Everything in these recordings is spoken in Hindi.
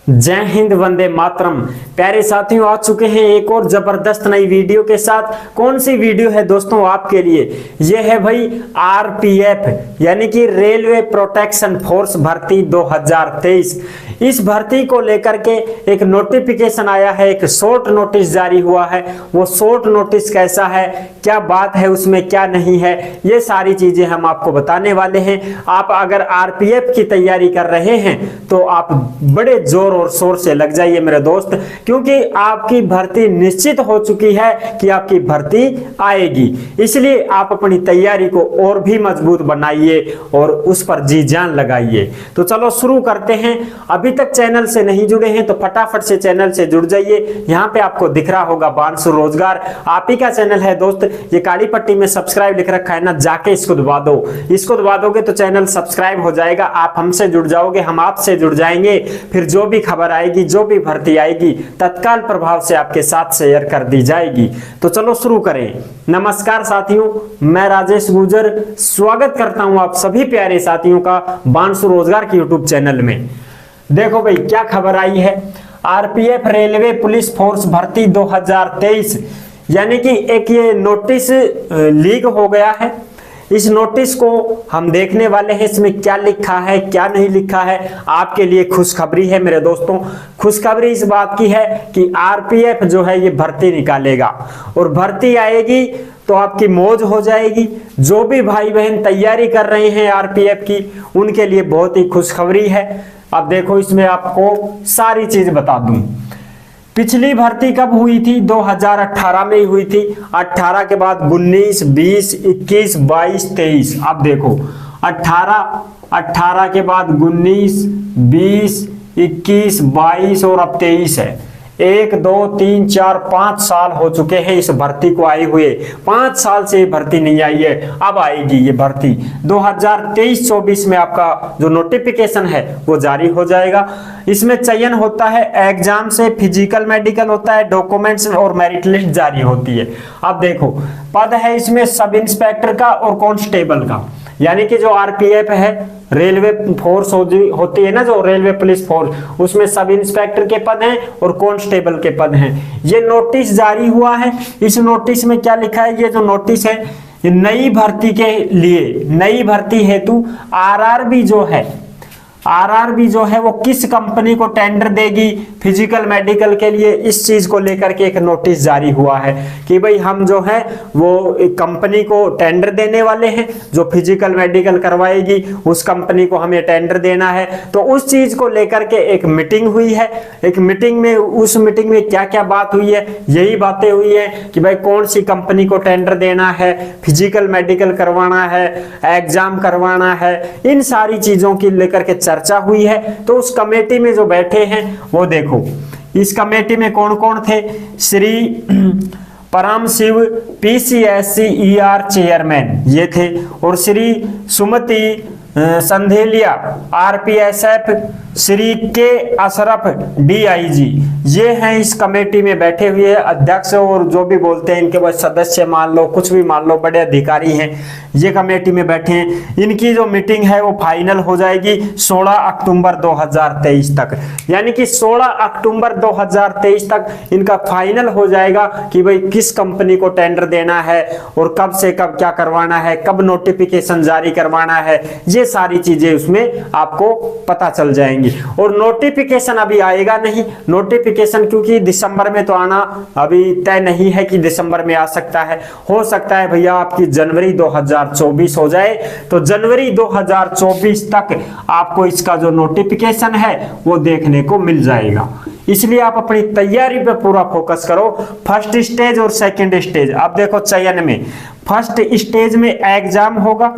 जय हिंद, वंदे मातरम। प्यारे साथियों, आ चुके हैं एक और जबरदस्त नई वीडियो के साथ। कौन सी वीडियो है दोस्तों आपके लिए? यह है भाई आरपीएफ यानी कि रेलवे प्रोटेक्शन फोर्स भर्ती 2023। इस भर्ती को लेकर के एक नोटिफिकेशन आया है, एक शॉर्ट नोटिस जारी हुआ है। वो शॉर्ट नोटिस कैसा है, क्या बात है उसमें, क्या नहीं है, ये सारी चीजें हम आपको बताने वाले हैं। आप अगर आरपीएफ की तैयारी कर रहे हैं तो आप बड़े जोर और शोर से लग जाइए मेरे दोस्त, क्योंकि आपकी भर्ती निश्चित हो चुकी है कि आपकी भर्ती आएगी। इसलिए आप अपनी तैयारी को और भी मजबूत बनाइए और उस पर जी जान लगाइए। तो चलो शुरू करते हैं। अभी तक चैनल से नहीं जुड़े हैं तो फटाफट से चैनल से जुड़ जाइए। यहाँ पे आपको दिख रहा होगा बांसुर रोजगार, आप ही का चैनल है दोस्त। ये काली पट्टी में सब्सक्राइब लिख रखा है ना, जाके इसको दबा दो। इसको दबा दोगे तो चैनल सब्सक्राइब हो जाएगा, आप हमसे जुड़ जाओगे, हम आपसे जुड़ जाएंगे। फिर जो भी खबर आएगी, जो भी भर्ती आएगी, तत्काल प्रभाव से आपके साथ शेयर कर दी जाएगी। तो चलो शुरू करें। नमस्कार साथियों, मैं राजेश गुर्जर स्वागत करता हूं आप सभी प्यारे साथियों का बांसुर रोजगार के यूट्यूब चैनल में। देखो भाई क्या खबर आई है। आरपीएफ रेलवे पुलिस फोर्स भर्ती 2023 यानी कि एक ये नोटिस लीक हो गया है। इस नोटिस को हम देखने वाले हैं, इसमें क्या लिखा है क्या नहीं लिखा है। आपके लिए खुशखबरी है मेरे दोस्तों। खुशखबरी इस बात की है कि आरपीएफ जो है ये भर्ती निकालेगा और भर्ती आएगी तो आपकी मौज हो जाएगी। जो भी भाई बहन तैयारी कर रहे हैं आरपीएफ की, उनके लिए बहुत ही खुशखबरी है। अब देखो इसमें आपको सारी चीज बता दूं। पिछली भर्ती कब हुई थी? 2018 में ही हुई थी। 18 के बाद 19, 20, 21, 22, 23। अब देखो 18 के बाद 19, 20, 21, 22 और अब 23 है। 1, 2, 3, 4, 5 साल हो चुके हैं इस भर्ती को आए हुए। 5 साल से भर्ती नहीं आई है, अब आएगी ये भर्ती। 2023-24 में आपका जो नोटिफिकेशन है वो जारी हो जाएगा। इसमें चयन होता है एग्जाम से, फिजिकल मेडिकल होता है, डॉक्यूमेंट्स और मेरिट लिस्ट जारी होती है। अब देखो पद है इसमें सब इंस्पेक्टर का और कांस्टेबल का, यानी कि जो आरपीएफ है रेलवे फोर्स होती है ना, जो रेलवे पुलिस फोर्स, उसमें सब इंस्पेक्टर के पद हैं और कांस्टेबल के पद हैं। ये नोटिस जारी हुआ है। इस नोटिस में क्या लिखा है? ये जो नोटिस है ये नई भर्ती के लिए, नई भर्ती हेतु आरआरबी जो है वो किस कंपनी को टेंडर देगी फिजिकल मेडिकल के लिए, इस चीज को लेकर के एक नोटिस जारी हुआ है कि भाई हम जो है वो एक कंपनी को टेंडर देने वाले हैं जो फिजिकल मेडिकल करवाएगी, उस कंपनी को हमें टेंडर देना है। तो उस चीज को लेकर के एक मीटिंग हुई है। एक मीटिंग में, उस मीटिंग में क्या क्या बात हुई है? यही बातें हुई है कि भाई कौन सी कंपनी को टेंडर देना है, फिजिकल मेडिकल करवाना है, एग्जाम करवाना है, इन सारी चीजों की लेकर के चर्चा हुई है। तो उस कमेटी में जो बैठे हैं वो देखो, इस कमेटी में कौन कौन थे? श्री परम शिव पीसीएससी ईआर चेयरमैन ये थे, और श्री सुमति संधेलिया आरपीएसएफ, श्री के अशरफ डीआईजी, ये हैं इस कमेटी में बैठे हुए अध्यक्ष, और जो भी बोलते हैं इनके बाद सदस्य मान लो, कुछ भी मान लो, बड़े अधिकारी हैं, ये कमेटी में बैठे हैं। इनकी जो मीटिंग है वो फाइनल हो जाएगी 16 अक्टूबर 2023 तक, यानी कि 16 अक्टूबर 2023 तक इनका फाइनल हो जाएगा कि भाई किस कंपनी को टेंडर देना है और कब से कब क्या करवाना है, कब नोटिफिकेशन जारी करवाना है, ये सारी चीजें उसमें आपको पता चल जाएंगी। और नोटिफिकेशन अभी आएगा नहीं, नोटिफिकेशन क्योंकि दिसंबर में तो आना अभी तय नहीं है कि दिसंबर में आ सकता है, हो सकता है भैया आपकी जनवरी 2024 हो जाए। तो जनवरी 2024 तक आपको इसका जो नोटिफिकेशन है वो देखने को मिल जाएगा। इसलिए आप अपनी तैयारी पे पूरा फोकस करो। फर्स्ट स्टेज और सेकंड स्टेज। अब देखो चयन में फर्स्ट स्टेज में एग्जाम होगा।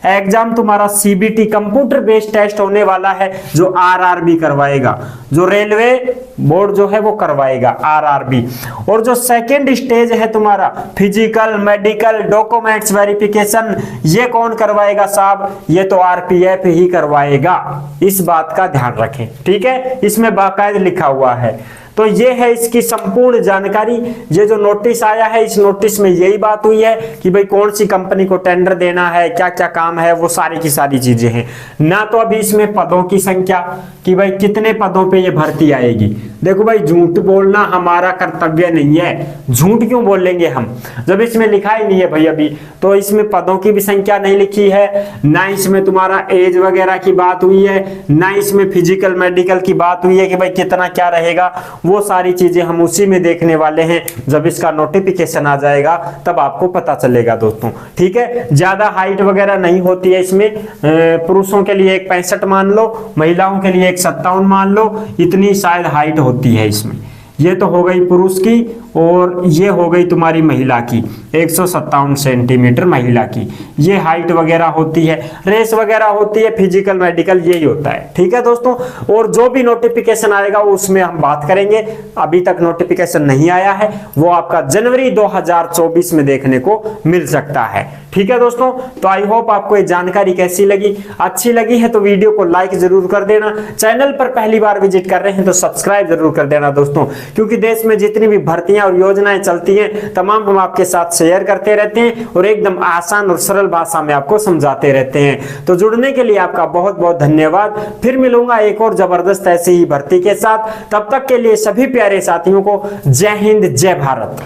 एग्जाम तुम्हारा सीबीटी कंप्यूटर बेस्ड टेस्ट होने वाला है जो आरआरबी करवाएगा, जो रेलवे बोर्ड जो है वो करवाएगा आरआरबी। और जो सेकंड स्टेज है तुम्हारा फिजिकल मेडिकल डॉक्यूमेंट्स वेरिफिकेशन, ये कौन करवाएगा साहब? ये तो आरपीएफ ही करवाएगा। इस बात का ध्यान रखें, ठीक है? इसमें बाकायदा लिखा हुआ है। तो ये है इसकी संपूर्ण जानकारी। ये जो नोटिस आया है, इस नोटिस में यही बात हुई है कि भाई कौन सी कंपनी को टेंडर देना है, क्या क्या काम है, वो सारी की सारी चीजें हैं ना। तो अभी इसमें पदों की संख्या कि भाई कितने पदों पे ये भर्ती आएगी। देखो भाई, झूठ बोलना हमारा कर्तव्य नहीं है। झूठ क्यों बोलेंगे हम जब इसमें लिखा ही नहीं है भाई अभी। तो इसमें पदों की भी संख्या नहीं लिखी है, ना इसमें तुम्हारा एज वगैरह की बात हुई है, ना इसमें फिजिकल मेडिकल की बात हुई है कि भाई कितना क्या रहेगा। वो सारी चीजें हम उसी में देखने वाले हैं, जब इसका नोटिफिकेशन आ जाएगा तब आपको पता चलेगा दोस्तों। ठीक है, ज्यादा हाइट वगैरह नहीं होती है इसमें। पुरुषों के लिए 1.65 मान लो, महिलाओं के लिए 1.57 मान लो, इतनी शायद हाइट होती है इसमें। ये तो हो गई पुरुष की, और ये हो गई तुम्हारी महिला की 157 सेंटीमीटर महिला की। ये हाइट वगैरह होती है, रेस वगैरह होती है, फिजिकल मेडिकल यही होता है। ठीक है दोस्तों, और जो भी नोटिफिकेशन आएगा उसमें हम बात करेंगे। अभी तक नोटिफिकेशन नहीं आया है, वो आपका जनवरी 2024 में देखने को मिल सकता है। ठीक है दोस्तों, तो आई होप आपको ये जानकारी कैसी लगी। अच्छी लगी है तो वीडियो को लाइक जरूर कर देना। चैनल पर पहली बार विजिट कर रहे हैं तो सब्सक्राइब जरूर कर देना दोस्तों, क्योंकि देश में जितनी भी भर्तियां और योजनाएं चलती हैं तमाम हम आपके साथ शेयर करते रहते हैं और एकदम आसान और सरल भाषा में आपको समझाते रहते हैं। तो जुड़ने के लिए आपका बहुत बहुत धन्यवाद। फिर मिलूंगा एक और जबरदस्त ऐसी ही भर्ती के साथ। तब तक के लिए सभी प्यारे साथियों को जय हिंद, जय भारत।